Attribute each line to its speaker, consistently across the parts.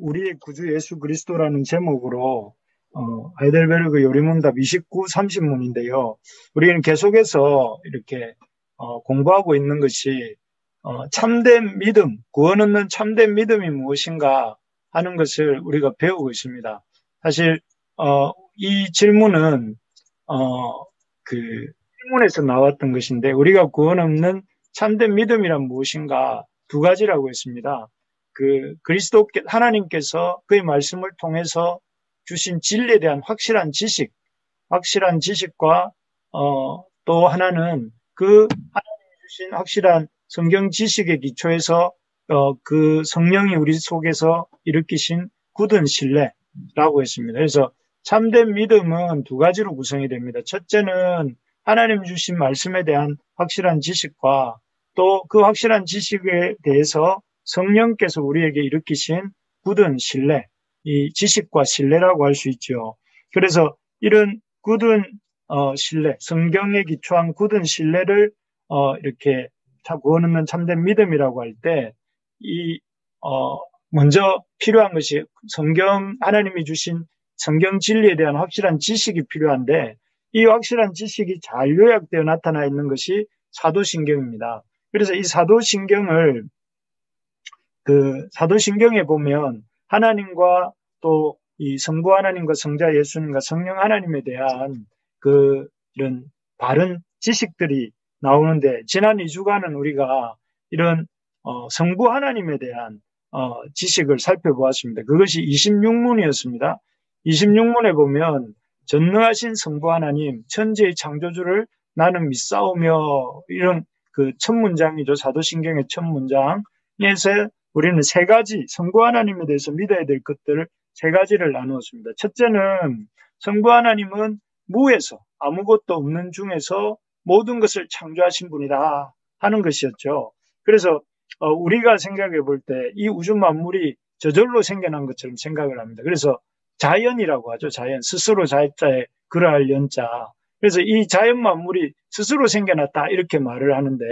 Speaker 1: 우리의 구주 예수 그리스도라는 제목으로 하이델베르그 요리문답 29, 30문인데요. 우리는 계속해서 이렇게 공부하고 있는 것이 참된 믿음, 구원 얻는 참된 믿음이 무엇인가 하는 것을 우리가 배우고 있습니다. 사실 이 질문은 그 질문에서 나왔던 것인데, 우리가 구원 얻는 참된 믿음이란 무엇인가 두 가지라고 했습니다. 그리스도께 하나님께서 그의 말씀을 통해서 주신 진리에 대한 확실한 지식과 또 하나는 그 하나님이 주신 확실한 성경 지식의 기초에서 그 성령이 우리 속에서 일으키신 굳은 신뢰라고 했습니다. 그래서 참된 믿음은 두 가지로 구성이 됩니다. 첫째는 하나님 주신 말씀에 대한 확실한 지식과 또 그 확실한 지식에 대해서 성령께서 우리에게 일으키신 굳은 신뢰, 이 지식과 신뢰라고 할 수 있죠. 그래서 이런 굳은 신뢰, 성경에 기초한 굳은 신뢰를 이렇게 구원 얻는 참된 믿음이라고 할 때, 먼저 필요한 것이 하나님이 주신 성경 진리에 대한 확실한 지식이 필요한데, 이 확실한 지식이 잘 요약되어 나타나 있는 것이 사도신경입니다. 그래서 이 사도신경에 보면 하나님과 또 이 성부 하나님과 성자 예수님과 성령 하나님에 대한 이런 바른 지식들이 나오는데, 지난 2주간은 우리가 이런 성부 하나님에 대한 지식을 살펴보았습니다. 그것이 26문이었습니다. 26문에 보면 전능하신 성부 하나님, 천지의 창조주를 나는 믿사오며, 이런 첫 문장이죠. 사도신경의 첫 문장에서 우리는 세 가지 성부 하나님에 대해서 믿어야 될 것들을 세 가지를 나누었습니다. 첫째는 성부 하나님은 무에서, 아무것도 없는 중에서 모든 것을 창조하신 분이다 하는 것이었죠. 그래서 우리가 생각해 볼 때 이 우주 만물이 저절로 생겨난 것처럼 생각을 합니다. 그래서 자연이라고 하죠. 자연, 스스로 자자에 그러할 연자. 그래서 이 자연 만물이 스스로 생겨났다 이렇게 말을 하는데,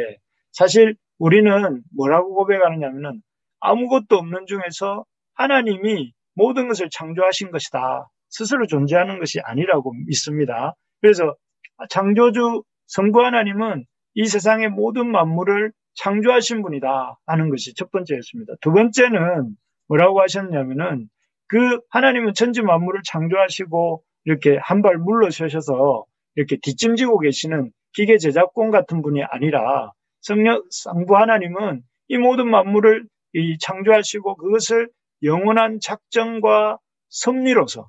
Speaker 1: 사실 우리는 뭐라고 고백하느냐면은 아무것도 없는 중에서 하나님이 모든 것을 창조하신 것이다, 스스로 존재하는 것이 아니라고 믿습니다. 그래서 창조주 성부 하나님은 이 세상의 모든 만물을 창조하신 분이다 하는 것이 첫 번째였습니다. 두 번째는 뭐라고 하셨냐면은 하나님은 천지 만물을 창조하시고 이렇게 한 발 물러서셔서 이렇게 뒷짐지고 계시는 기계 제작공 같은 분이 아니라, 성부 하나님은 이 모든 만물을 창조하시고 그것을 영원한 작정과 섭리로서,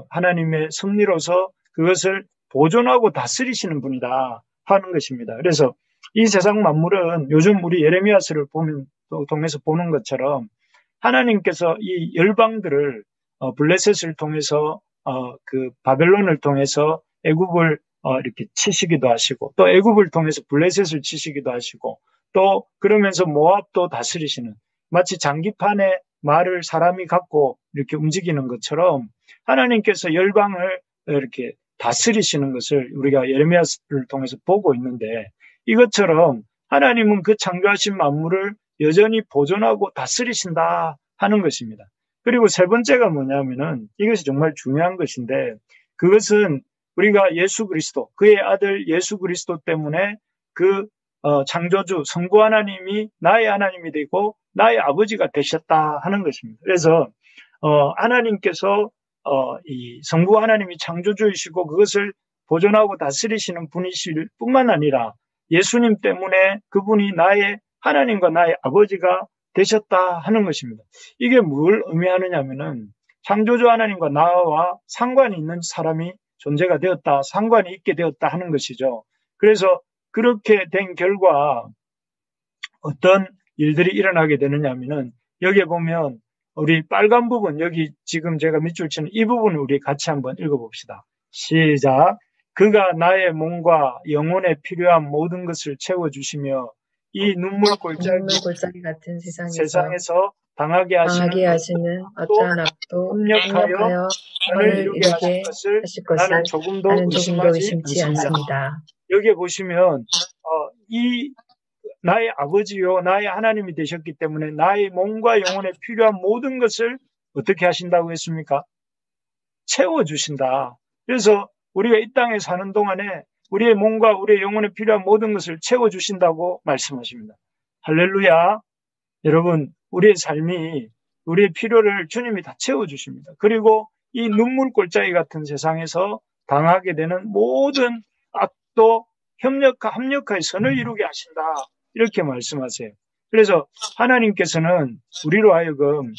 Speaker 1: 하나님의 섭리로서 그것을 보존하고 다스리시는 분이다 하는 것입니다. 그래서 이 세상 만물은 요즘 우리 예레미야서를 통해서 보는 것처럼 하나님께서 이 열방들을 블레셋을 통해서 바벨론을 통해서 애굽을 이렇게 치시기도 하시고, 또 애굽을 통해서 블레셋을 치시기도 하시고, 또 그러면서 모압도 다스리시는, 마치 장기판에 말을 사람이 갖고 이렇게 움직이는 것처럼 하나님께서 열방을 이렇게 다스리시는 것을 우리가 예레미야를 통해서 보고 있는데, 이것처럼 하나님은 그 창조하신 만물을 여전히 보존하고 다스리신다 하는 것입니다. 그리고 세 번째가 뭐냐면은, 이것이 정말 중요한 것인데, 그것은 우리가 예수 그리스도, 그의 아들 예수 그리스도 때문에 창조주 성부 하나님이 나의 하나님이 되고 나의 아버지가 되셨다 하는 것입니다. 그래서 하나님께서 이 성부 하나님이 창조주이시고 그것을 보존하고 다스리시는 분이실 뿐만 아니라, 예수님 때문에 그분이 나의 하나님과 나의 아버지가 되셨다 하는 것입니다. 이게 뭘 의미하느냐면은, 창조주 하나님과 나와 상관이 있는 사람이 존재가 되었다, 상관이 있게 되었다 하는 것이죠. 그래서 그렇게 된 결과 어떤 일들이 일어나게 되느냐면은, 여기에 보면 우리 빨간 부분, 여기 지금 제가 밑줄 치는 이 부분을 우리 같이 한번 읽어봅시다. 시작. 그가 나의 몸과 영혼에 필요한 모든 것을 채워주시며 이 눈물 골짜기 같은 세상에서 당하게 하시는 어떠한 악도 협력하여 선을 이루게 하실 것을 나는 조금도 의심치 않습니다. 여기에 보시면 이 나의 아버지요 나의 하나님이 되셨기 때문에 나의 몸과 영혼에 필요한 모든 것을 어떻게 하신다고 했습니까? 채워주신다. 그래서 우리가 이 땅에 사는 동안에 우리의 몸과 우리의 영혼에 필요한 모든 것을 채워주신다고 말씀하십니다. 할렐루야. 여러분, 우리의 삶이 우리의 필요를 주님이 다 채워주십니다. 그리고 이 눈물 골짜기 같은 세상에서 당하게 되는 모든 악도 합력하여 선을 이루게 하신다. 이렇게 말씀하세요. 그래서 하나님께서는 우리로 하여금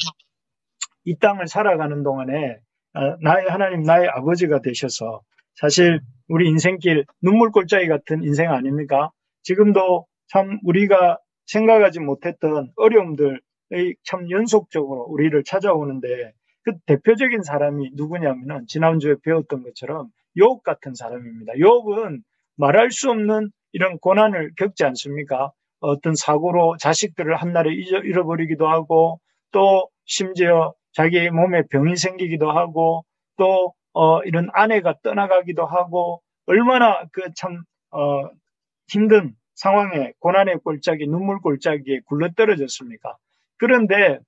Speaker 1: 이 땅을 살아가는 동안에 나의 하나님, 나의 아버지가 되셔서 사실 우리 인생길 눈물 골짜기 같은 인생 아닙니까? 지금도 참 우리가 생각하지 못했던 어려움들의 참 연속적으로 우리를 찾아오는데 그 대표적인 사람이 누구냐면은 지난주에 배웠던 것처럼 욥 같은 사람입니다. 욥은 말할 수 없는 이런 고난을 겪지 않습니까? 어떤 사고로 자식들을 한날에 잃어버리기도 하고 또 심지어 자기 몸에 병이 생기기도 하고 또 이런 아내가 떠나가기도 하고 얼마나 그 참 힘든 상황에 고난의 골짜기, 눈물 골짜기에 굴러떨어졌습니까? 그런데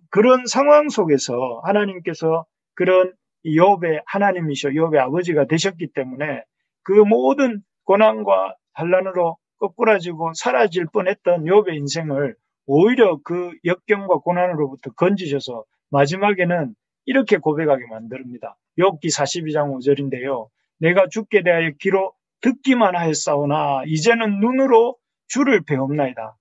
Speaker 1: 그런 상황 속에서 하나님께서 그런 욥의 하나님이셔 욥의 아버지가 되셨기 때문에 그 모든 고난과 환난으로 거꾸라지고 사라질 뻔했던 욥의 인생을 오히려 그 역경과 고난으로부터 건지셔서 마지막에는 이렇게 고백하게 만듭니다. 욥기 42장 5절인데요. 내가 주께 대하여 귀로 듣기만 하였사오나 이제는 눈으로 주를 배웁나이다.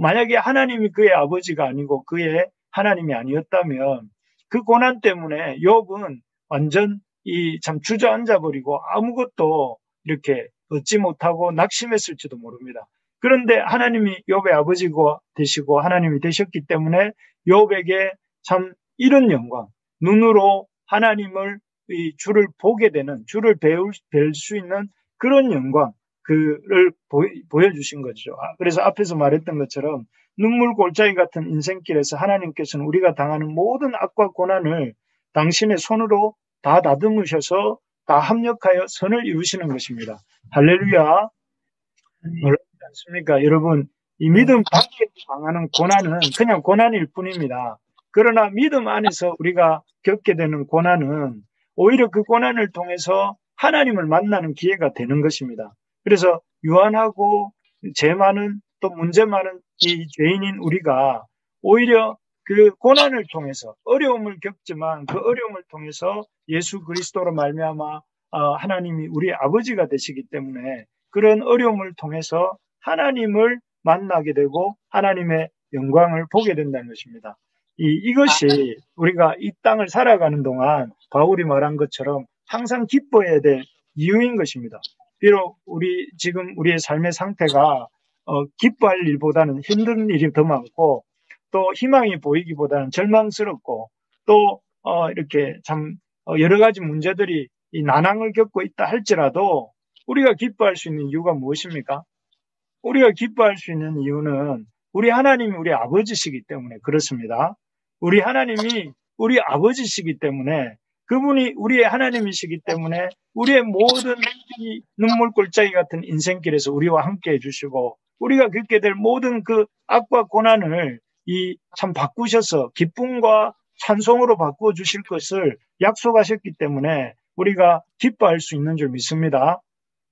Speaker 1: 만약에 하나님이 그의 아버지가 아니고 그의 하나님이 아니었다면 그 고난 때문에 욥은 완전 참 주저앉아 버리고 아무것도 이렇게 얻지 못하고 낙심했을지도 모릅니다. 그런데 하나님이 욥의 아버지가 되시고 하나님이 되셨기 때문에 욥에게 참 이런 영광, 눈으로 하나님을 주를 보게 되는, 주를 뵐 수 있는 그런 영광, 그를 보여주신 거죠. 그래서 앞에서 말했던 것처럼 눈물 골짜기 같은 인생길에서 하나님께서는 우리가 당하는 모든 악과 고난을 당신의 손으로 다 다듬으셔서 다 합력하여 선을 이루시는 것입니다. 할렐루야. 놀랍지 않습니까? 여러분, 이 믿음 밖에 당하는 고난은 그냥 고난일 뿐입니다. 그러나 믿음 안에서 우리가 겪게 되는 고난은 오히려 그 고난을 통해서 하나님을 만나는 기회가 되는 것입니다. 그래서 유한하고 죄 많은 또 문제 많은 이 죄인인 우리가 오히려 그 고난을 통해서 어려움을 겪지만 그 어려움을 통해서 예수 그리스도로 말미암아 하나님이 우리 아버지가 되시기 때문에 그런 어려움을 통해서 하나님을 만나게 되고 하나님의 영광을 보게 된다는 것입니다. 이것이 우리가 이 땅을 살아가는 동안 바울이 말한 것처럼 항상 기뻐해야 될 이유인 것입니다. 비록 지금 우리의 삶의 상태가 기뻐할 일보다는 힘든 일이 더 많고 또 희망이 보이기보다는 절망스럽고 또 이렇게 참 여러 가지 문제들이 이 난항을 겪고 있다 할지라도 우리가 기뻐할 수 있는 이유가 무엇입니까? 우리가 기뻐할 수 있는 이유는 우리 하나님이 우리 아버지시기 때문에 그렇습니다. 우리 하나님이 우리 아버지시기 때문에 그분이 우리의 하나님이시기 때문에 우리의 모든 이 눈물 골짜기 같은 인생길에서 우리와 함께 해주시고 우리가 겪게 될 모든 그 악과 고난을 참 바꾸셔서 기쁨과 찬송으로 바꾸어 주실 것을 약속하셨기 때문에 우리가 기뻐할 수 있는 줄 믿습니다.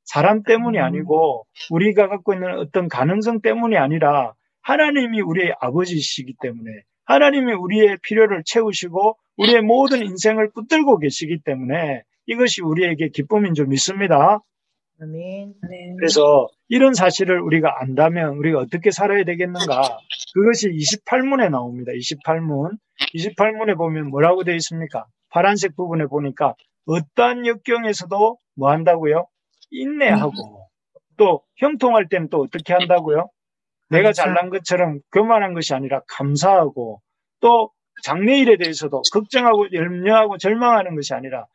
Speaker 1: 사람 때문이 아니고 우리가 갖고 있는 어떤 가능성 때문이 아니라 하나님이 우리의 아버지시기 때문에 하나님이 우리의 필요를 채우시고 우리의 모든 인생을 붙들고 계시기 때문에 이것이 우리에게 기쁨인 줄 믿습니다.
Speaker 2: 아멘.
Speaker 1: 그래서 이런 사실을 우리가 안다면 우리가 어떻게 살아야 되겠는가? 그것이 28문에 나옵니다. 28문. 28문에 보면 뭐라고 되어 있습니까? 파란색 부분에 보니까 어떠한 역경에서도 뭐 한다고요? 인내하고 또 형통할 때는 또 어떻게 한다고요? 내가 잘난 것처럼 교만한 것이 아니라 감사하고 또 장래일에 대해서도 걱정하고 염려하고 절망하는 것이 아니라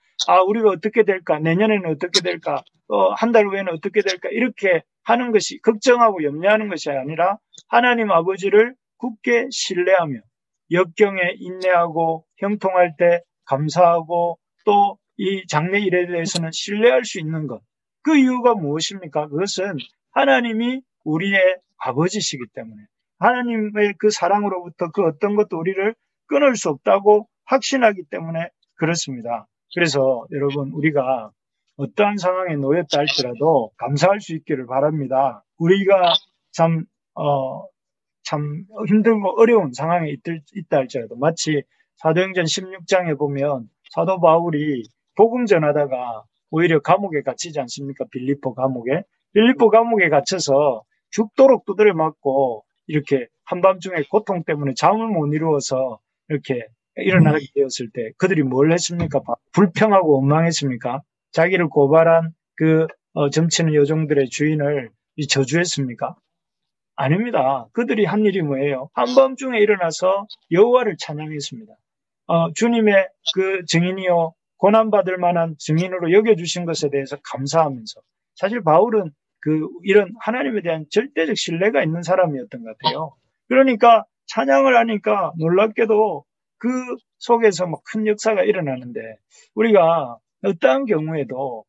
Speaker 1: 우리가 어떻게 될까? 내년에는 어떻게 될까? 한 달 후에는 어떻게 될까? 이렇게 하는 것이 걱정하고 염려하는 것이 아니라 하나님 아버지를 굳게 신뢰하며 역경에 인내하고 형통할 때 감사하고 또 이 장래일에 대해서는 신뢰할 수 있는 것. 그 이유가 무엇입니까? 그것은 하나님이 우리의 아버지시기 때문에 하나님의 그 사랑으로부터 그 어떤 것도 우리를 끊을 수 없다고 확신하기 때문에 그렇습니다. 그래서 여러분, 우리가 어떠한 상황에 놓였다 할지라도 감사할 수 있기를 바랍니다. 우리가 참 힘들고 어려운 상황에 있다 할지라도, 마치 사도행전 16장에 보면 사도 바울이 복음 전하다가 오히려 감옥에 갇히지 않습니까? 빌립보 감옥에 갇혀서 죽도록 두드려 맞고 이렇게 한밤중에 고통 때문에 잠을 못 이루어서 이렇게 일어나게 되었을 때 그들이 뭘 했습니까? 불평하고 원망했습니까? 자기를 고발한 그 점치는 여종들의 주인을 저주했습니까? 아닙니다. 그들이 한 일이 뭐예요? 한밤중에 일어나서 여호와를 찬양했습니다. 주님의 그 증인이요, 고난받을 만한 증인으로 여겨주신 것에 대해서 감사하면서, 사실 바울은 이런 하나님에 대한 절대적 신뢰가 있는 사람이었던 것 같아요. 그러니까 찬양을 하니까 놀랍게도 그 속에서 막 큰 역사가 일어나는데, 우리가 어떠한 경우에도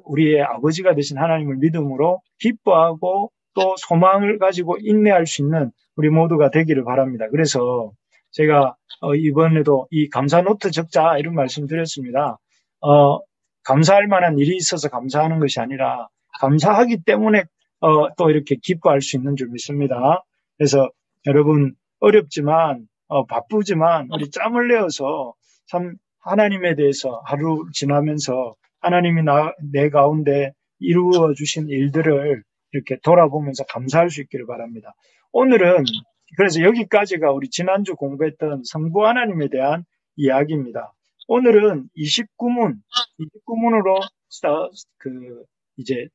Speaker 1: 우리의 아버지가 되신 하나님을 믿음으로 기뻐하고 또 소망을 가지고 인내할 수 있는 우리 모두가 되기를 바랍니다. 그래서 제가 이번에도 이 감사 노트 적자 이런 말씀 드렸습니다. 감사할 만한 일이 있어서 감사하는 것이 아니라 감사하기 때문에 또 이렇게 기뻐할 수 있는 줄 믿습니다. 그래서 여러분, 어렵지만 바쁘지만 우리 짬을 내어서 참 하나님에 대해서 하루 지나면서 하나님이 내 가운데 이루어 주신 일들을 이렇게 돌아보면서 감사할 수 있기를 바랍니다. 오늘은 그래서 여기까지가 우리 지난주 공부했던 성부 하나님에 대한 이야기입니다. 오늘은 29문으로 이제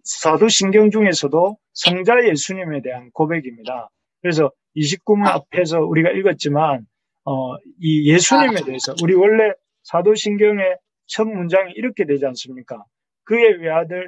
Speaker 1: 사도신경 중에서도 성자 예수님에 대한 고백입니다. 그래서 29문 앞에서 우리가 읽었지만 이 예수님에 대해서, 우리 원래 사도신경의 첫 문장이 이렇게 되지 않습니까? 그의 외아들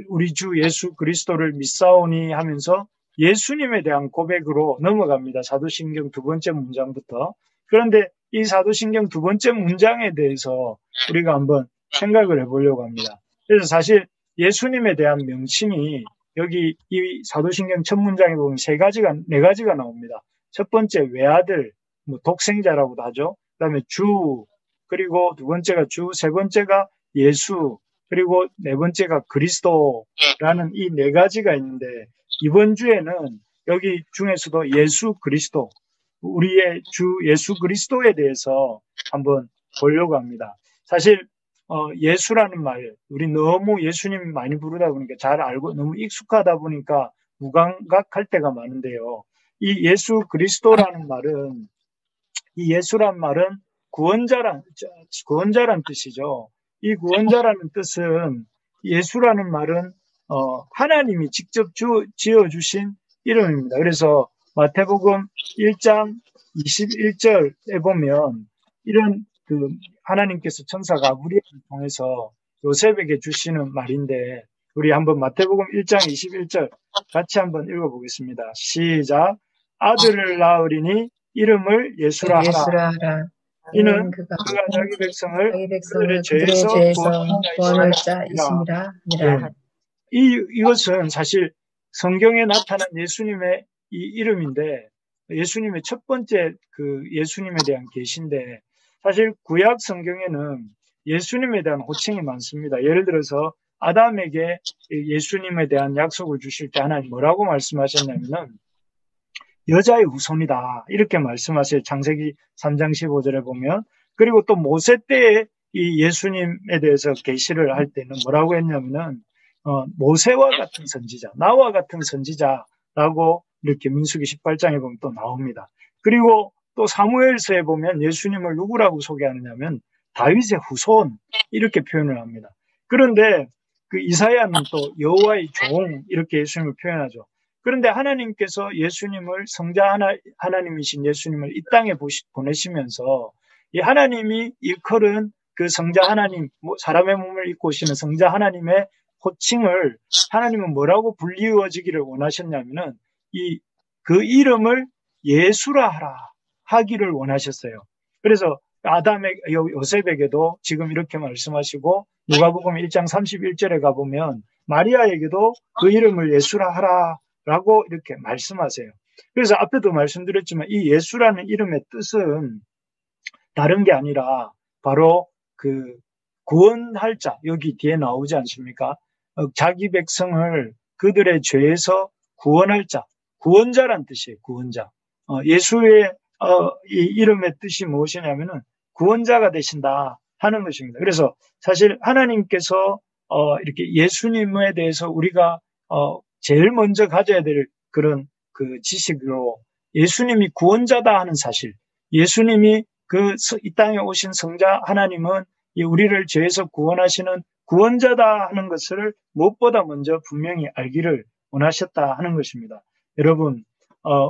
Speaker 1: 우리 주 예수 그리스도를 믿사오니 하면서 예수님에 대한 고백으로 넘어갑니다. 사도신경 두 번째 문장부터. 그런데 이 사도신경 두 번째 문장에 대해서 우리가 한번 생각을 해보려고 합니다. 그래서 사실 예수님에 대한 명칭이 여기 이 사도신경 첫 문장에 보면 네 가지가 나옵니다. 첫 번째 외아들, 독생자라고도 하죠. 그다음에 주, 그리고 두 번째가 주, 세 번째가 예수, 그리고 네 번째가 그리스도라는 이 네 가지가 있는데, 이번 주에는 여기 중에서도 예수 그리스도, 우리의 주 예수 그리스도에 대해서 한번 보려고 합니다. 사실 예수라는 말, 우리 너무 예수님 많이 부르다 보니까 잘 알고 너무 익숙하다 보니까 무감각할 때가 많은데요. 이 예수 그리스도라는 말은, 이 예수란 말은 구원자란 뜻이죠. 이 구원자라는 뜻은, 예수라는 말은 하나님이 직접 지어주신 이름입니다. 그래서 마태복음 1장 21절에 보면 이런 하나님께서 천사 가브리엘을 통해서 요셉에게 주시는 말인데, 우리 한번 마태복음 1장 21절 같이 한번 읽어보겠습니다. 시작. 아들을 낳으리니 이름을 예수라 하라. 이는 그가 자기 백성을 그들의 죄에서 구원할 자이시니라. 이것은 사실 성경에 나타난 예수님의 이 이름인데, 예수님의 첫 번째 예수님에 대한 계시인데, 사실 구약 성경에는 예수님에 대한 호칭이 많습니다. 예를 들어서 아담에게 예수님에 대한 약속을 주실 때 하나님 뭐라고 말씀하셨냐면은 여자의 후손이다, 이렇게 말씀하세요. 창세기 3장 15절에 보면. 그리고 또 모세 때에 이 예수님에 대해서 계시를 할 때는 뭐라고 했냐면은 모세와 같은 선지자, 나와 같은 선지자라고 이렇게 민수기 18장에 보면 또 나옵니다. 그리고 또 사무엘서에 보면 예수님을 누구라고 소개하느냐면 다윗의 후손, 이렇게 표현을 합니다. 그런데 이사야는 또 여호와의 종, 이렇게 예수님을 표현하죠. 그런데 하나님께서 예수님을, 성자 하나님이신 예수님을 이 땅에 보내시면서 이 하나님이 일컬은 그 성자 하나님, 사람의 몸을 입고 오시는 성자 하나님의 호칭을 하나님은 뭐라고 불리워지기를 원하셨냐면은 그 이름을 예수라 하기를 원하셨어요. 그래서 요셉에게도 지금 이렇게 말씀하시고, 누가복음 1장 31절에 가보면 마리아에게도 그 이름을 예수라 하라 라고 이렇게 말씀하세요. 그래서 앞에도 말씀드렸지만 이 예수라는 이름의 뜻은 다른 게 아니라 바로 그 구원할 자, 여기 뒤에 나오지 않습니까? 자기 백성을 그들의 죄에서 구원할 자, 구원자란 뜻이에요. 구원자. 예수의 이 이름의 뜻이 무엇이냐면은 구원자가 되신다 하는 것입니다. 그래서 사실 하나님께서 이렇게 예수님에 대해서 우리가 제일 먼저 가져야 될 그런 그 지식으로 예수님이 구원자다 하는 사실, 예수님이 이 땅에 오신 성자 하나님은 우리를 죄에서 구원하시는 구원자다 하는 것을 무엇보다 먼저 분명히 알기를 원하셨다 하는 것입니다. 여러분,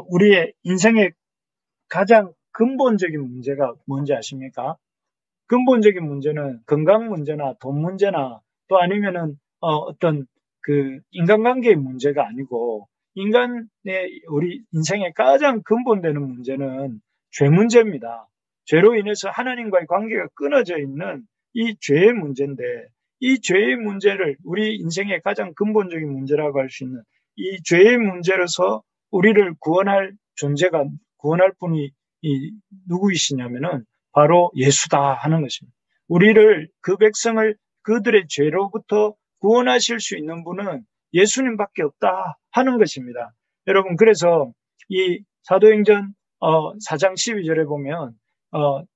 Speaker 1: 우리의 인생의 가장 근본적인 문제가 뭔지 아십니까? 근본적인 문제는 건강 문제나 돈 문제나 또 아니면은 어떤 그 인간관계의 문제가 아니고 우리 인생의 가장 근본되는 문제는 죄 문제입니다. 죄로 인해서 하나님과의 관계가 끊어져 있는 이 죄의 문제인데 이 죄의 문제를 우리 인생의 가장 근본적인 문제라고 할 수 있는 이 죄의 문제로서 우리를 구원할 존재가 구원할 분이 누구이시냐면은 바로 예수다 하는 것입니다. 우리를 그 백성을 그들의 죄로부터 구원하실 수 있는 분은 예수님밖에 없다 하는 것입니다. 여러분 그래서 이 사도행전 4장 12절에 보면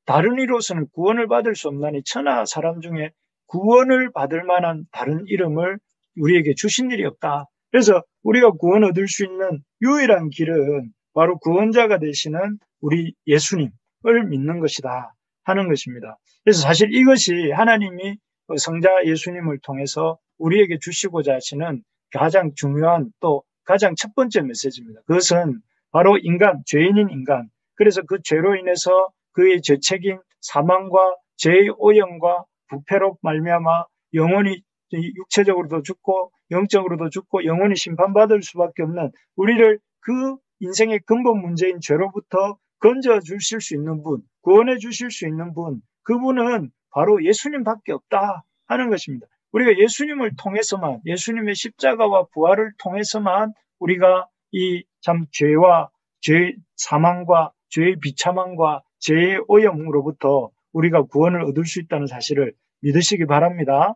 Speaker 1: 다른 이로서는 구원을 받을 수 없나니 천하 사람 중에 구원을 받을 만한 다른 이름을 우리에게 주신 일이 없다. 그래서 우리가 구원 얻을 수 있는 유일한 길은 바로 구원자가 되시는 우리 예수님을 믿는 것이다 하는 것입니다. 그래서 사실 이것이 하나님이 성자 예수님을 통해서 우리에게 주시고자 하시는 가장 중요한 또 가장 첫 번째 메시지입니다. 그것은 바로 인간, 죄인인 인간. 그래서 그 죄로 인해서 그의 죄책인 사망과 죄의 오염과 부패로 말미암아 영원히 육체적으로도 죽고 영적으로도 죽고 영원히 심판받을 수밖에 없는 우리를 그 인생의 근본 문제인 죄로부터 건져 주실 수 있는 분, 구원해 주실 수 있는 분, 그분은 바로 예수님밖에 없다 하는 것입니다. 우리가 예수님을 통해서만, 예수님의 십자가와 부활을 통해서만 우리가 이 참 죄와 죄 사망과 죄의 비참함과 죄의 오염으로부터 우리가 구원을 얻을 수 있다는 사실을 믿으시기 바랍니다.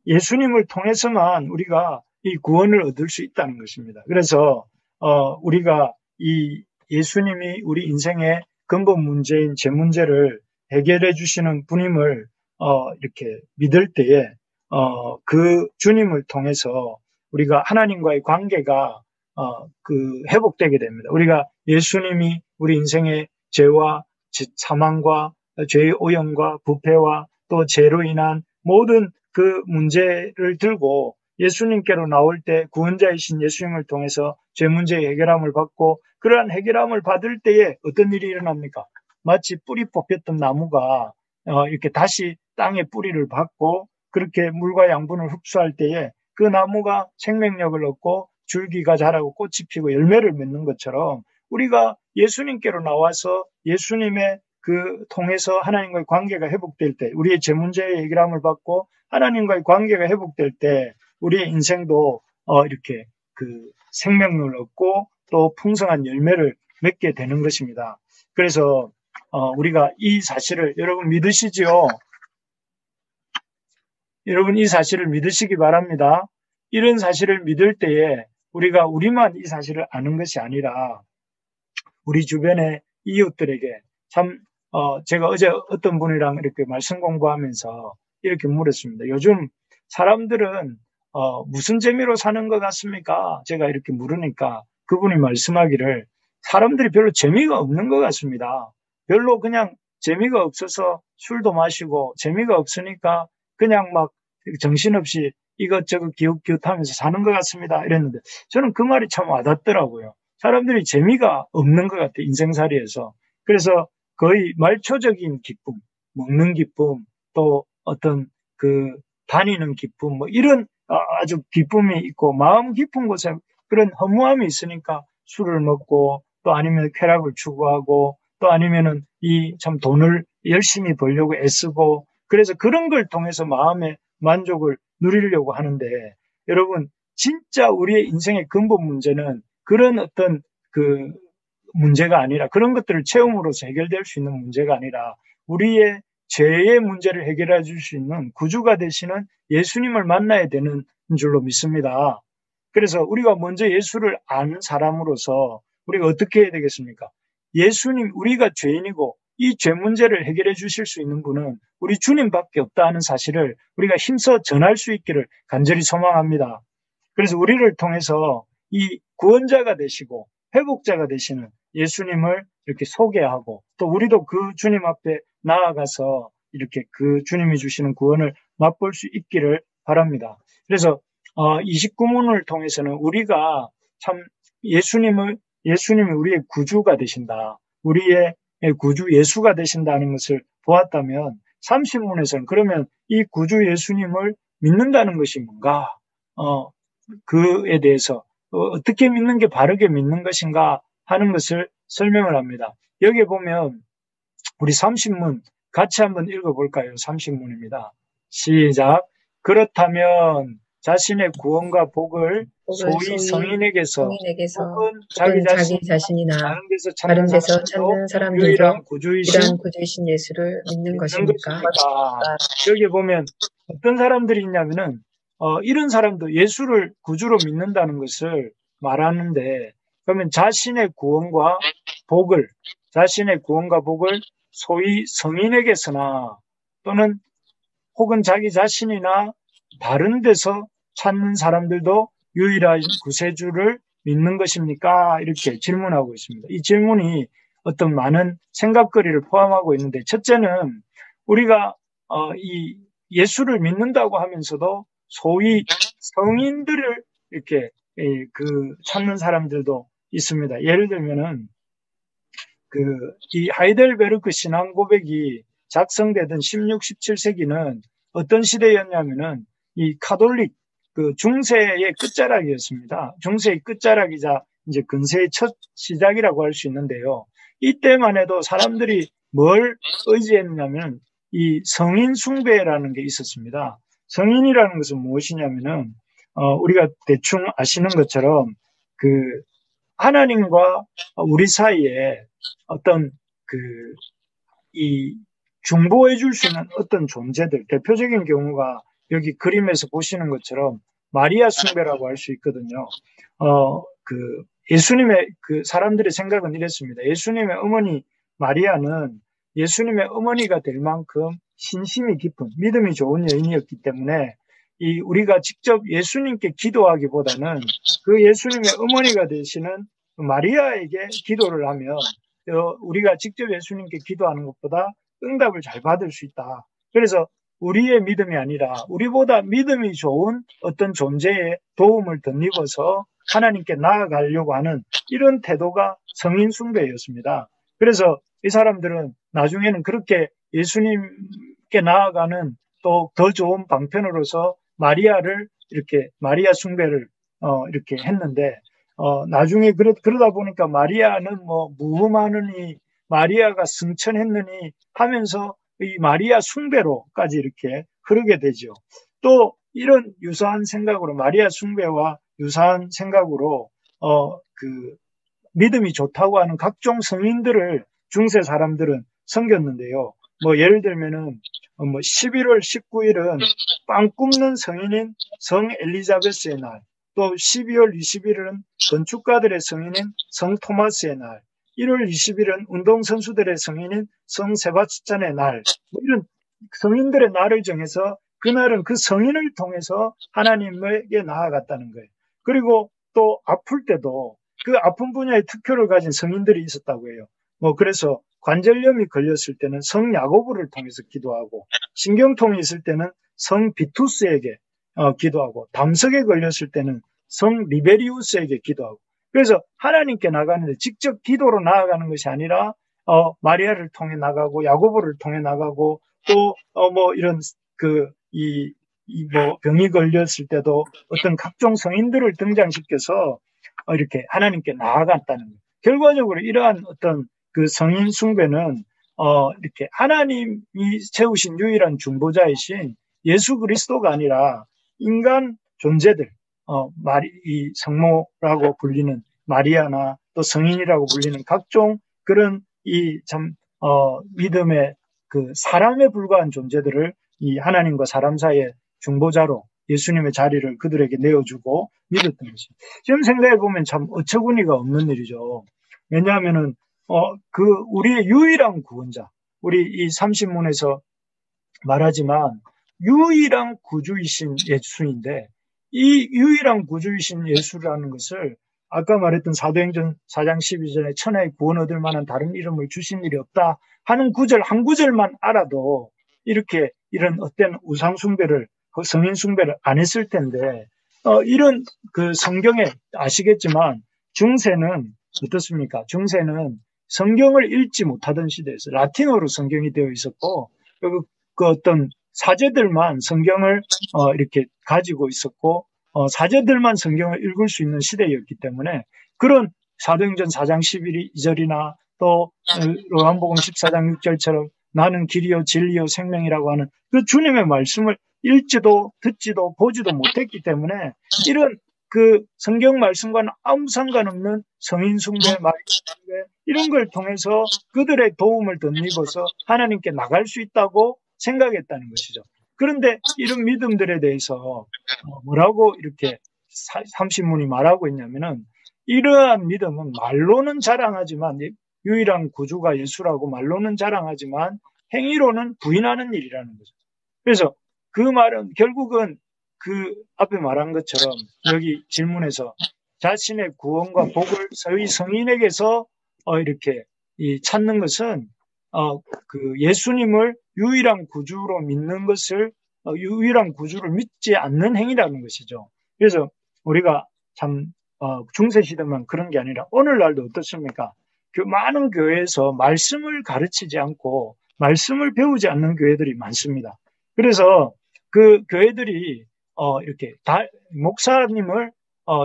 Speaker 1: 예수님을 통해서만 우리가 이 구원을 얻을 수 있다는 것입니다. 그래서 우리가 이 예수님이 우리 인생의 근본 문제인 죄 문제를 해결해 주시는 분임을 이렇게 믿을 때에 그 주님을 통해서 우리가 하나님과의 관계가 회복되게 됩니다. 우리가 예수님이 우리 인생의 죄와 사망과 죄의 오염과 부패와 또 죄로 인한 모든 그 문제를 들고 예수님께로 나올 때 구원자이신 예수님을 통해서 죄 문제의 해결함을 받고 그러한 해결함을 받을 때에 어떤 일이 일어납니까? 마치 뿌리 뽑혔던 나무가 이렇게 다시 땅에 뿌리를 받고 그렇게 물과 양분을 흡수할 때에 그 나무가 생명력을 얻고 줄기가 자라고 꽃이 피고 열매를 맺는 것처럼 우리가 예수님께로 나와서 예수님의 통해서 하나님과의 관계가 회복될 때 우리의 죄 문제의 해결함을 받고 하나님과의 관계가 회복될 때 우리의 인생도 이렇게 생명력을 얻고 또 풍성한 열매를 맺게 되는 것입니다. 그래서 우리가 이 사실을 여러분 믿으시지요? 여러분 이 사실을 믿으시기 바랍니다. 이런 사실을 믿을 때에 우리만 이 사실을 아는 것이 아니라 우리 주변의 이웃들에게 제가 어제 어떤 분이랑 이렇게 말씀 공부하면서 이렇게 물었습니다. 요즘 사람들은 무슨 재미로 사는 것 같습니까? 제가 이렇게 물으니까 그분이 말씀하기를 사람들이 별로 재미가 없는 것 같습니다. 별로 그냥 재미가 없어서 술도 마시고 재미가 없으니까 그냥 막 정신없이 이것저것 기웃기웃하면서 사는 것 같습니다. 이랬는데 저는 그 말이 참 와닿더라고요. 사람들이 재미가 없는 것 같아요. 인생살이에서. 그래서 거의 말초적인 기쁨, 먹는 기쁨, 또 어떤 다니는 기쁨, 이런 아주 기쁨이 있고 마음 깊은 곳에 그런 허무함이 있으니까 술을 먹고 또 아니면 쾌락을 추구하고 또 아니면은 참 돈을 열심히 벌려고 애쓰고 그래서 그런 걸 통해서 마음의 만족을 누리려고 하는데 여러분 진짜 우리의 인생의 근본 문제는 그런 어떤 그 문제가 아니라, 그런 것들을 체험으로서 해결될 수 있는 문제가 아니라 우리의 죄의 문제를 해결해 줄 수 있는 구주가 되시는 예수님을 만나야 되는 줄로 믿습니다. 그래서 우리가 먼저 예수를 아는 사람으로서 우리가 어떻게 해야 되겠습니까? 예수님, 우리가 죄인이고 이 죄 문제를 해결해 주실 수 있는 분은 우리 주님밖에 없다는 사실을 우리가 힘써 전할 수 있기를 간절히 소망합니다. 그래서 우리를 통해서 이 구원자가 되시고 회복자가 되시는 예수님을 이렇게 소개하고, 또 우리도 그 주님 앞에 나아가서 이렇게 그 주님이 주시는 구원을 맛볼 수 있기를 바랍니다. 그래서 29문을 통해서는 우리가 참 예수님이 우리의 구주가 되신다, 우리의 구주 예수가 되신다는 것을 보았다면, 30문에서는 그러면 이 구주 예수님을 믿는다는 것이 뭔가, 그에 대해서 어떻게 믿는 게 바르게 믿는 것인가 하는 것을 설명을 합니다. 여기에 보면 우리 30문 같이 한번 읽어볼까요? 30문입니다. 시작. 그렇다면 자신의 구원과 복을 소위 성인에게서 혹은 자기 자신이나 다른 데서 찾는 사람들도 유일한 구주이신 예수를 믿는 것입니까? 여기 보면 어떤 사람들이 있냐면은 이런 사람도 예수를 구주로 믿는다는 것을 말하는데, 그러면 자신의 구원과 복을 소위 성인에게서나 또는 혹은 자기 자신이나 다른 데서 찾는 사람들도 유일한 구세주를 믿는 것입니까? 이렇게 질문하고 있습니다. 이 질문이 어떤 많은 생각거리를 포함하고 있는데, 첫째는 우리가 이 예수를 믿는다고 하면서도 소위 성인들을 이렇게 찾는 사람들도 있습니다. 예를 들면은 이 하이델베르크 신앙 고백이 작성되던 16, 17세기는 어떤 시대였냐면은 이 카톨릭 중세의 끝자락이었습니다. 중세의 끝자락이자 이제 근세의 첫 시작이라고 할 수 있는데요. 이때만 해도 사람들이 뭘 의지했냐면 이 성인 숭배라는 게 있었습니다. 성인이라는 것은 무엇이냐면은 우리가 대충 아시는 것처럼 하나님과 우리 사이에 어떤 이 중보해 줄 수 있는 어떤 존재들, 대표적인 경우가 여기 그림에서 보시는 것처럼 마리아 숭배라고 할 수 있거든요. 예수님의 사람들의 생각은 이랬습니다. 예수님의 어머니 마리아는 예수님의 어머니가 될 만큼 신심이 깊은 믿음이 좋은 여인이었기 때문에 우리가 직접 예수님께 기도하기보다는 그 예수님의 어머니가 되시는 마리아에게 기도를 하면 우리가 직접 예수님께 기도하는 것보다 응답을 잘 받을 수 있다. 그래서 우리의 믿음이 아니라 우리보다 믿음이 좋은 어떤 존재의 도움을 덧입어서 하나님께 나아가려고 하는 이런 태도가 성인 숭배였습니다. 그래서 이 사람들은 나중에는 그렇게 예수님께 나아가는 또 더 좋은 방편으로서 마리아 숭배를 이렇게 했는데, 나중에 그러다 보니까 마리아는 무흠하느니 마리아가 승천했느니 하면서 이 마리아 숭배로까지 이렇게 흐르게 되죠. 또 이런 유사한 생각으로, 마리아 숭배와 유사한 생각으로 믿음이 좋다고 하는 각종 성인들을 중세 사람들은 섬겼는데요. 예를 들면은 11월 19일은 빵 굽는 성인인 성 엘리자베스의 날, 또 12월 20일은 건축가들의 성인인 성 토마스의 날, 1월 20일은 운동선수들의 성인인 성 세바스찬의 날, 이런 성인들의 날을 정해서 그날은 그 성인을 통해서 하나님에게 나아갔다는 거예요. 그리고 또 아플 때도 그 아픈 분야의 특효를 가진 성인들이 있었다고 해요. 그래서 관절염이 걸렸을 때는 성 야고보를 통해서 기도하고, 신경통이 있을 때는 성 비투스에게 기도하고, 담석에 걸렸을 때는 성 리베리우스에게 기도하고, 그래서 하나님께 나가는데 직접 기도로 나아가는 것이 아니라 마리아를 통해 나가고 야고보를 통해 나가고, 또 이런 병이 걸렸을 때도 어떤 각종 성인들을 등장시켜서 이렇게 하나님께 나아갔다는 거예요. 결과적으로 이러한 어떤 성인 숭배는 이렇게 하나님이 세우신 유일한 중보자이신 예수 그리스도가 아니라 인간 존재들, 이 성모라고 불리는 마리아나 또 성인이라고 불리는 각종 그런 믿음의 그 사람에 불과한 존재들을 이 하나님과 사람 사이의 중보자로 예수님의 자리를 그들에게 내어주고 믿었던 것입니다. 지금 생각해 보면 참 어처구니가 없는 일이죠. 왜냐하면은 우리의 유일한 구원자, 우리 이 30문에서 말하지만 유일한 구주이신 예수인데, 이 유일한 구주이신 예수라는 것을 아까 말했던 사도행전 4장 12절에 천하의 구원 얻을 만한 다른 이름을 주신 일이 없다 하는 구절 한 구절만 알아도 이렇게 이런 어떤 우상 숭배를, 성인 숭배를 안 했을 텐데, 이런 그 성경에 아시겠지만 중세는 어떻습니까? 중세는 성경을 읽지 못하던 시대에서 라틴어로 성경이 되어 있었고, 그 어떤 사제들만 성경을 이렇게 가지고 있었고, 사제들만 성경을 읽을 수 있는 시대였기 때문에 그런 사도행전 4장 11절이나 또 요한복음 14장 6절처럼 나는 길이요 진리요 생명이라고 하는 그 주님의 말씀을 읽지도 듣지도 보지도 못했기 때문에 이런 그 성경 말씀과는 아무 상관없는 성인 숭배, 마리아 숭배 이런 걸 통해서 그들의 도움을 덧입어서 하나님께 나갈 수 있다고 생각했다는 것이죠. 그런데 이런 믿음들에 대해서 뭐라고 이렇게 30문이 말하고 있냐면은, 이러한 믿음은 말로는 자랑하지만, 유일한 구주가 예수라고 말로는 자랑하지만 행위로는 부인하는 일이라는 거죠. 그래서 그 말은 결국은 그 앞에 말한 것처럼 여기 질문에서 자신의 구원과 복을 서의 성인에게서 이렇게 찾는 것은 그 예수님을 유일한 구주로 믿는 것을 유일한 구주를 믿지 않는 행위라는 것이죠. 그래서 우리가 참 중세 시대만 그런 게 아니라 오늘날도 어떻습니까? 많은 교회에서 말씀을 가르치지 않고 말씀을 배우지 않는 교회들이 많습니다. 그래서 그 교회들이 이렇게 목사님을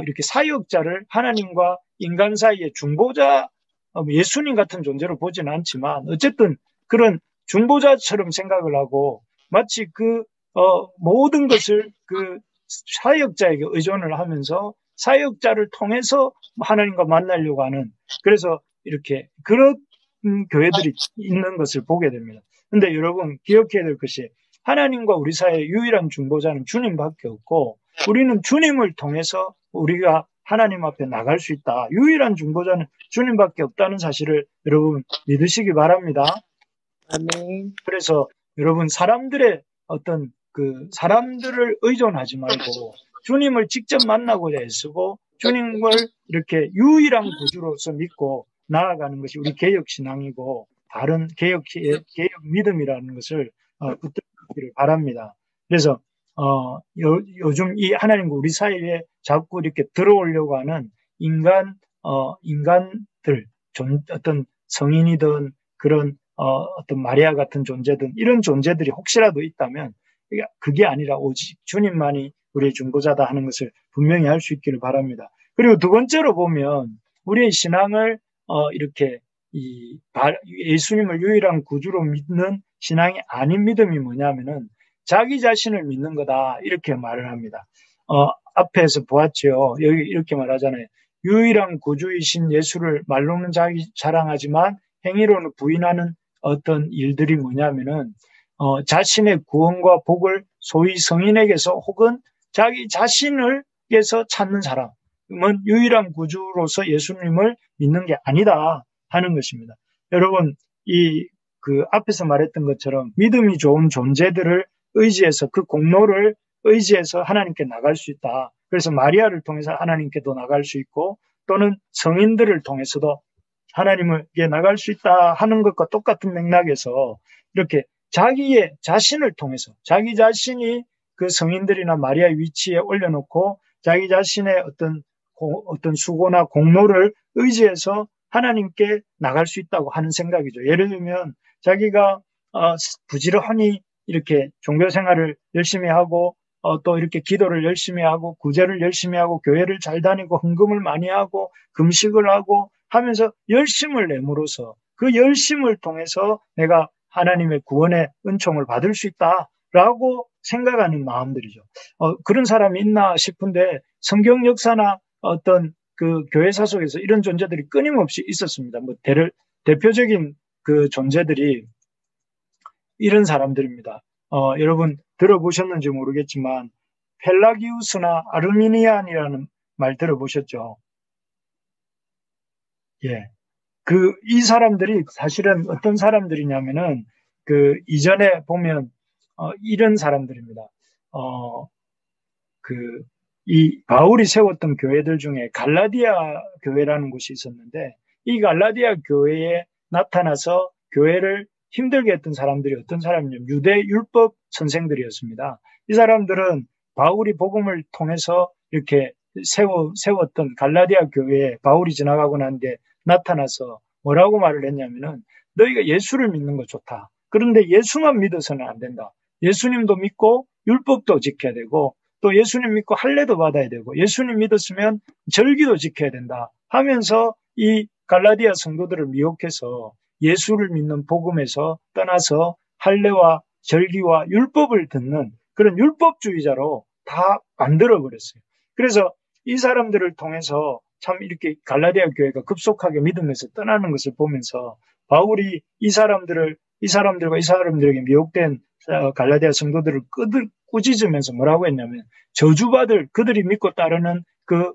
Speaker 1: 이렇게 사역자를 하나님과 인간 사이의 중보자, 예수님 같은 존재로 보지는 않지만 어쨌든 그런 중보자처럼 생각을 하고 마치 모든 것을 그 사역자에게 의존을 하면서 사역자를 통해서 하나님과 만나려고 하는, 그래서 이렇게 그런 교회들이 있는 것을 보게 됩니다. 근데 여러분 기억해야 될 것이, 하나님과 우리 사이의 유일한 중보자는 주님밖에 없고 우리는 주님을 통해서 우리가 하나님 앞에 나갈 수 있다. 유일한 중보자는 주님밖에 없다는 사실을 여러분 믿으시기 바랍니다.
Speaker 2: 아멘.
Speaker 1: 그래서 여러분 사람들의 어떤 사람들을 의존하지 말고 주님을 직접 만나고자 애쓰고 주님을 이렇게 유일한 구주로서 믿고 나아가는 것이 우리 개혁 신앙이고 다른 개혁 믿음이라는 것을 붙들기를 바랍니다. 그래서 요즘 이 하나님과 우리 사이에 자꾸 이렇게 들어오려고 하는 인간들, 어떤 성인이든 그런 어떤 마리아 같은 존재든 이런 존재들이 혹시라도 있다면 그게 아니라 오직 주님만이 우리의 중보자다 하는 것을 분명히 할 수 있기를 바랍니다. 그리고 두 번째로 보면 우리의 신앙을 이렇게 예수님을 유일한 구주로 믿는 신앙이 아닌 믿음이 뭐냐면은 자기 자신을 믿는 거다 이렇게 말을 합니다. 앞에서 보았죠. 여기 이렇게 말하잖아요. 유일한 구주이신 예수를 말로는 자랑하지만 행위로는 부인하는 어떤 일들이 뭐냐면은 자신의 구원과 복을 소위 성인에게서 혹은 자기 자신을에서 찾는 사람은 유일한 구주로서 예수님을 믿는 게 아니다 하는 것입니다. 여러분 그 앞에서 말했던 것처럼 믿음이 좋은 존재들을 의지해서 그 공로를 의지해서 하나님께 나갈 수 있다. 그래서 마리아를 통해서 하나님께도 나갈 수 있고 또는 성인들을 통해서도 하나님에게 나갈 수 있다 하는 것과 똑같은 맥락에서 이렇게 자기의 자신을 통해서 자기 자신이 그 성인들이나 마리아의 위치에 올려놓고 자기 자신의 어떤 수고나 공로를 의지해서 하나님께 나갈 수 있다고 하는 생각이죠. 예를 들면 자기가 부지런히 이렇게 종교 생활을 열심히 하고 또 이렇게 기도를 열심히 하고 구제를 열심히 하고 교회를 잘 다니고 헌금을 많이 하고 금식을 하고 하면서 열심을 내므로써 그 열심을 통해서 내가 하나님의 구원의 은총을 받을 수 있다라고 생각하는 마음들이죠. 그런 사람이 있나 싶은데 성경 역사나 어떤 그 교회사 속에서 이런 존재들이 끊임없이 있었습니다. 뭐 대표적인 그 존재들이 이런 사람들입니다. 여러분 들어보셨는지 모르겠지만 펠라기우스나 아르미니안이라는 말 들어보셨죠? 예. 이 사람들이 사실은 어떤 사람들이냐면은 이전에 보면 이런 사람들입니다. 이 바울이 세웠던 교회들 중에 갈라디아 교회라는 곳이 있었는데 이 갈라디아 교회에 나타나서 교회를 힘들게 했던 사람들이 어떤 사람이냐면 유대 율법 선생들이었습니다. 이 사람들은 바울이 복음을 통해서 이렇게 세웠던 갈라디아 교회에 바울이 지나가고 난 뒤에 나타나서 뭐라고 말을 했냐면은 너희가 예수를 믿는 거 좋다. 그런데 예수만 믿어서는 안 된다. 예수님도 믿고 율법도 지켜야 되고 또 예수님 믿고 할례도 받아야 되고 예수님 믿었으면 절기도 지켜야 된다 하면서 이 갈라디아 성도들을 미혹해서 예수를 믿는 복음에서 떠나서 할례와 절기와 율법을 듣는 그런 율법주의자로 다 만들어버렸어요. 그래서 이 사람들을 통해서 참 이렇게 갈라디아 교회가 급속하게 믿음에서 떠나는 것을 보면서 바울이 이 사람들에게 미혹된 갈라디아 성도들을 꾸짖으면서 뭐라고 했냐면 저주받을 그들이 믿고 따르는 그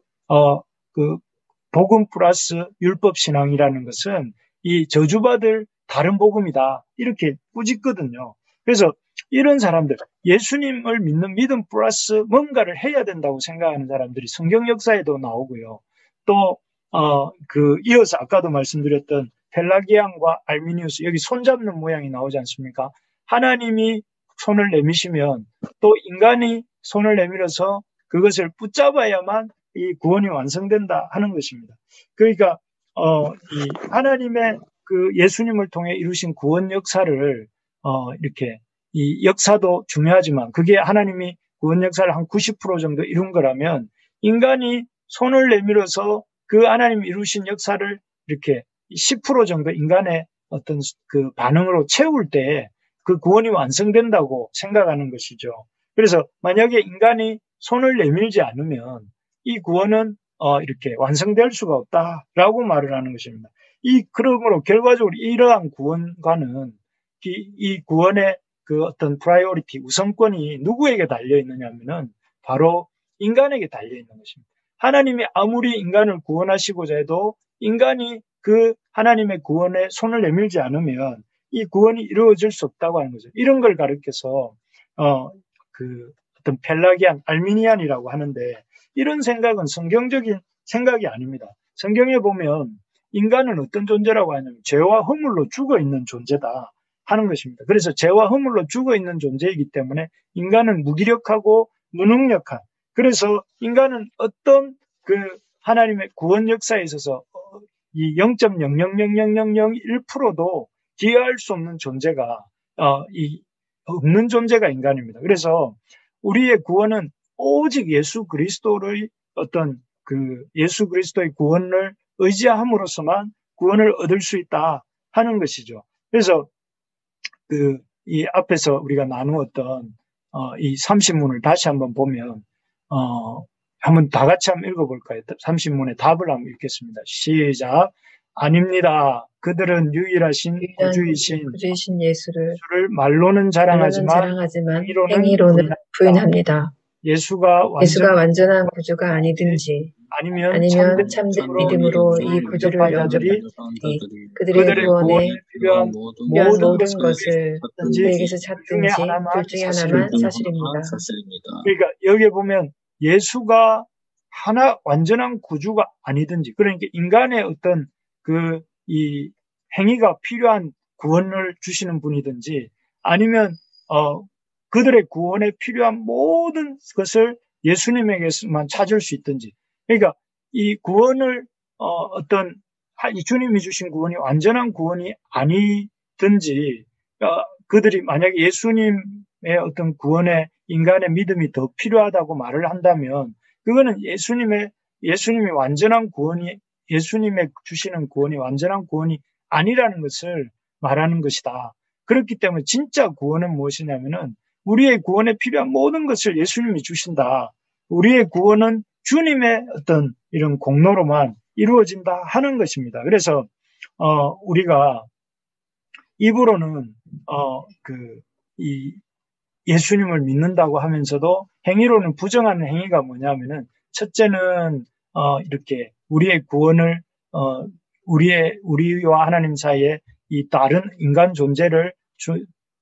Speaker 1: 복음 플러스 율법 신앙이라는 것은 이 저주받을 다른 복음이다 이렇게 꾸짖거든요. 그래서 이런 사람들 예수님을 믿는 믿음 플러스 뭔가를 해야 된다고 생각하는 사람들이 성경 역사에도 나오고요. 또 이어서 아까도 말씀드렸던 펠라기안과 알미니우스 여기 손잡는 모양이 나오지 않습니까? 하나님이 손을 내미시면 또 인간이 손을 내밀어서 그것을 붙잡아야만 이 구원이 완성된다 하는 것입니다. 그러니까 이 하나님의 그 예수님을 통해 이루신 구원 역사를 이렇게 이 역사도 중요하지만 그게 하나님이 구원 역사를 한 90% 정도 이룬 거라면 인간이 손을 내밀어서 그 하나님 이루신 역사를 이렇게 10% 정도 인간의 어떤 그 반응으로 채울 때 그 구원이 완성된다고 생각하는 것이죠. 그래서 만약에 인간이 손을 내밀지 않으면 이 구원은 이렇게 완성될 수가 없다라고 말을 하는 것입니다. 그러므로 결과적으로 이러한 구원과는 이 구원의 그 어떤 프라이오리티 우선권이 누구에게 달려 있느냐 하면은 바로 인간에게 달려 있는 것입니다. 하나님이 아무리 인간을 구원하시고자 해도 인간이 그 하나님의 구원에 손을 내밀지 않으면 이 구원이 이루어질 수 없다고 하는 거죠. 이런 걸 가르쳐서 어떤 펠라기안, 알미니안이라고 하는데 이런 생각은 성경적인 생각이 아닙니다. 성경에 보면 인간은 어떤 존재라고 하냐면 죄와 허물로 죽어 있는 존재다 하는 것입니다. 그래서 죄와 허물로 죽어 있는 존재이기 때문에 인간은 무기력하고 무능력한 그래서 인간은 어떤 그 하나님의 구원 역사에 있어서 이 0.0000001%도 기여할 수 없는 존재가 없는 존재가 인간입니다. 그래서 우리의 구원은 오직 예수 그리스도의 어떤 예수 그리스도의 구원을 의지함으로써만 구원을 얻을 수 있다 하는 것이죠. 그래서 이 앞에서 우리가 나누었던 이 30문을 다시 한번 보면 한번 다 같이 한번 읽어볼까요? 30문의 답을 한번 읽겠습니다. 시작. 아닙니다. 그들은 유일하신 구주이신
Speaker 2: 예수를
Speaker 1: 말로는 자랑하지만
Speaker 2: 행위로는 부인합니다.
Speaker 1: 예수가
Speaker 2: 완전한 구주가 아니든지 아니면 참된 믿음으로 이 구주를 영접하니 그들의 구원에 필요한 모든 것을 그에게서 찾든지 둘 중에 하나만 사실입니다.
Speaker 1: 그러니까 여기에 보면 예수가 완전한 구주가 아니든지 그러니까 인간의 어떤 이 행위가 필요한 구원을 주시는 분이든지 아니면 그들의 구원에 필요한 모든 것을 예수님에게서만 찾을 수 있든지 그러니까 이 구원을 이 주님이 주신 구원이 완전한 구원이 아니든지 그들이 만약에 예수님의 어떤 구원에 인간의 믿음이 더 필요하다고 말을 한다면 그거는 예수님이 완전한 구원이 예수님의 주시는 구원이 완전한 구원이 아니라는 것을 말하는 것이다. 그렇기 때문에 진짜 구원은 무엇이냐면은 우리의 구원에 필요한 모든 것을 예수님이 주신다. 우리의 구원은 주님의 어떤 이런 공로로만 이루어진다 하는 것입니다. 그래서 우리가 입으로는 이 예수님을 믿는다고 하면서도 행위로는 부정하는 행위가 뭐냐면은 첫째는 이렇게 우리의 구원을 우리와 하나님 사이에 이 다른 인간 존재를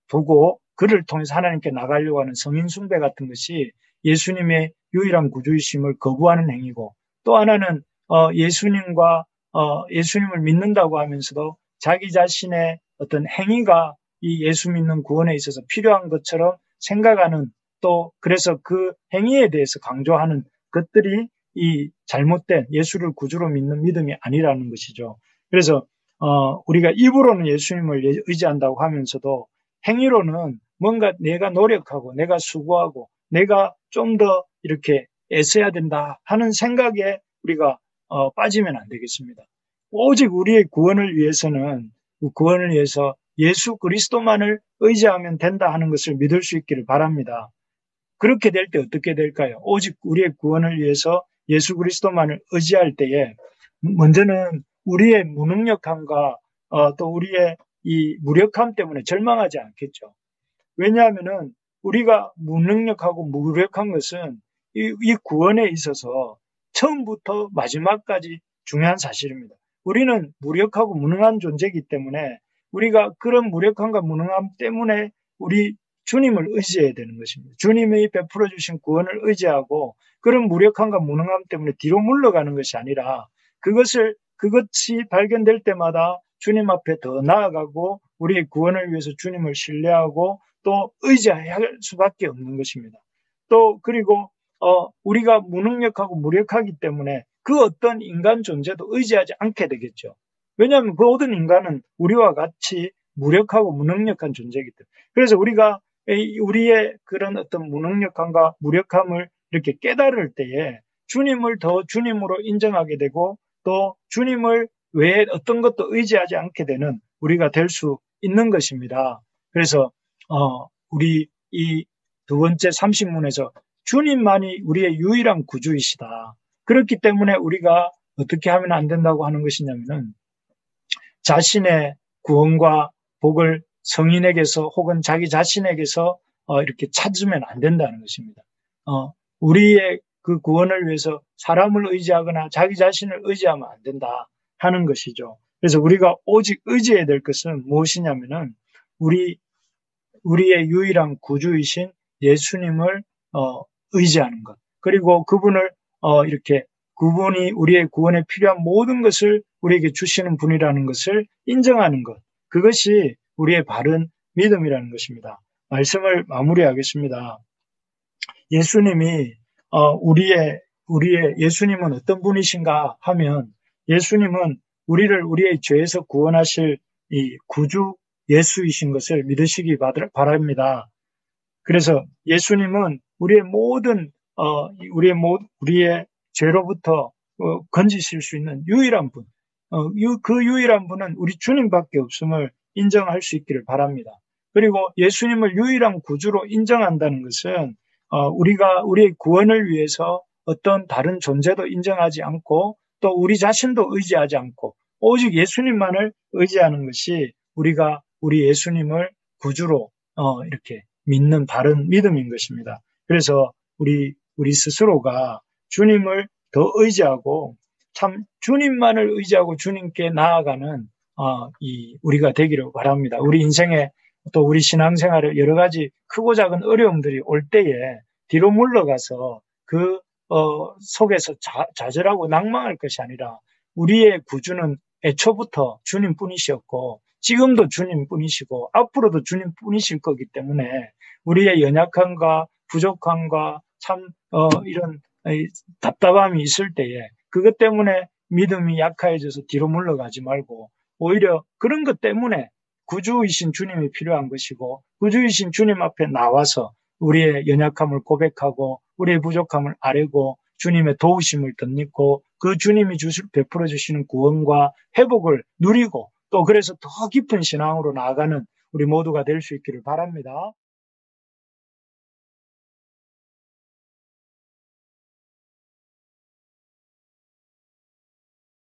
Speaker 1: 두고 그를 통해서 하나님께 나가려고 하는 성인 숭배 같은 것이 예수님의 유일한 구주이심을 거부하는 행위고, 또 하나는 예수님을 믿는다고 하면서도 자기 자신의 어떤 행위가 이 예수 믿는 구원에 있어서 필요한 것처럼 생각하는, 또 그래서 그 행위에 대해서 강조하는 것들이 이 잘못된 예수를 구주로 믿는 믿음이 아니라는 것이죠. 그래서 우리가 입으로는 예수님을 의지한다고 하면서도 행위로는 뭔가 내가 노력하고 내가 수고하고 내가 좀 더 이렇게 애써야 된다 하는 생각에 우리가 빠지면 안 되겠습니다. 오직 우리의 구원을 위해서 예수 그리스도만을 의지하면 된다 하는 것을 믿을 수 있기를 바랍니다. 그렇게 될 때 어떻게 될까요? 오직 우리의 구원을 위해서 예수 그리스도만을 의지할 때에 먼저는 우리의 무능력함과 또 우리의 이 무력함 때문에 절망하지 않겠죠. 왜냐하면은 우리가 무능력하고 무력한 것은 이 구원에 있어서 처음부터 마지막까지 중요한 사실입니다. 우리는 무력하고 무능한 존재이기 때문에 우리가 그런 무력함과 무능함 때문에 우리 주님을 의지해야 되는 것입니다. 주님이 베풀어 주신 구원을 의지하고 그런 무력함과 무능함 때문에 뒤로 물러가는 것이 아니라 그것이 발견될 때마다 주님 앞에 더 나아가고 우리의 구원을 위해서 주님을 신뢰하고 또 의지할 수밖에 없는 것입니다. 또 그리고 우리가 무능력하고 무력하기 때문에 그 어떤 인간 존재도 의지하지 않게 되겠죠. 왜냐하면 그 모든 인간은 우리와 같이 무력하고 무능력한 존재이기 때문에. 그래서 우리가 우리의 그런 어떤 무능력함과 무력함을 이렇게 깨달을 때에 주님을 더 주님으로 인정하게 되고 또 주님을 외에 어떤 것도 의지하지 않게 되는 우리가 될 수 있는 것입니다. 그래서 우리 이 두 번째 30문에서 주님만이 우리의 유일한 구주이시다. 그렇기 때문에 우리가 어떻게 하면 안 된다고 하는 것이냐면은 자신의 구원과 복을 성인에게서 혹은 자기 자신에게서 이렇게 찾으면 안 된다는 것입니다. 우리의 그 구원을 위해서 사람을 의지하거나 자기 자신을 의지하면 안 된다 하는 것이죠. 그래서 우리가 오직 의지해야 될 것은 무엇이냐면은 우리의 유일한 구주이신 예수님을 의지하는 것. 그리고 그분이 우리의 구원에 필요한 모든 것을 우리에게 주시는 분이라는 것을 인정하는 것. 그것이 우리의 바른 믿음이라는 것입니다. 말씀을 마무리하겠습니다. 예수님은 어떤 분이신가 하면 예수님은 우리를 우리의 죄에서 구원하실 이 구주 예수이신 것을 믿으시기 바랍니다. 그래서 예수님은 우리의 죄로부터 건지실 수 있는 유일한 분, 그 유일한 분은 우리 주님밖에 없음을 인정할 수 있기를 바랍니다. 그리고 예수님을 유일한 구주로 인정한다는 것은 우리가 우리의 구원을 위해서 어떤 다른 존재도 인정하지 않고 또 우리 자신도 의지하지 않고 오직 예수님만을 의지하는 것이 우리가 우리 예수님을 구주로 이렇게 믿는 바른 믿음인 것입니다. 그래서 우리 스스로가 주님을 더 의지하고 참 주님만을 의지하고 주님께 나아가는 우리가 되기를 바랍니다. 우리 인생에 또 우리 신앙생활에 여러 가지 크고 작은 어려움들이 올 때에 뒤로 물러가서 그 속에서 좌절하고 낭망할 것이 아니라 우리의 구주는 애초부터 주님뿐이셨고 지금도 주님뿐이시고 앞으로도 주님뿐이실 거기 때문에 우리의 연약함과 부족함과 참 이런 답답함이 있을 때에 그것 때문에 믿음이 약해져서 뒤로 물러가지 말고 오히려 그런 것 때문에 구주이신 주님이 필요한 것이고 구주이신 주님 앞에 나와서 우리의 연약함을 고백하고 우리의 부족함을 아뢰고 주님의 도우심을 덧입고 그 주님이 베풀어 주시는 구원과 회복을 누리고 또 그래서 더 깊은 신앙으로 나아가는 우리 모두가 될 수 있기를 바랍니다.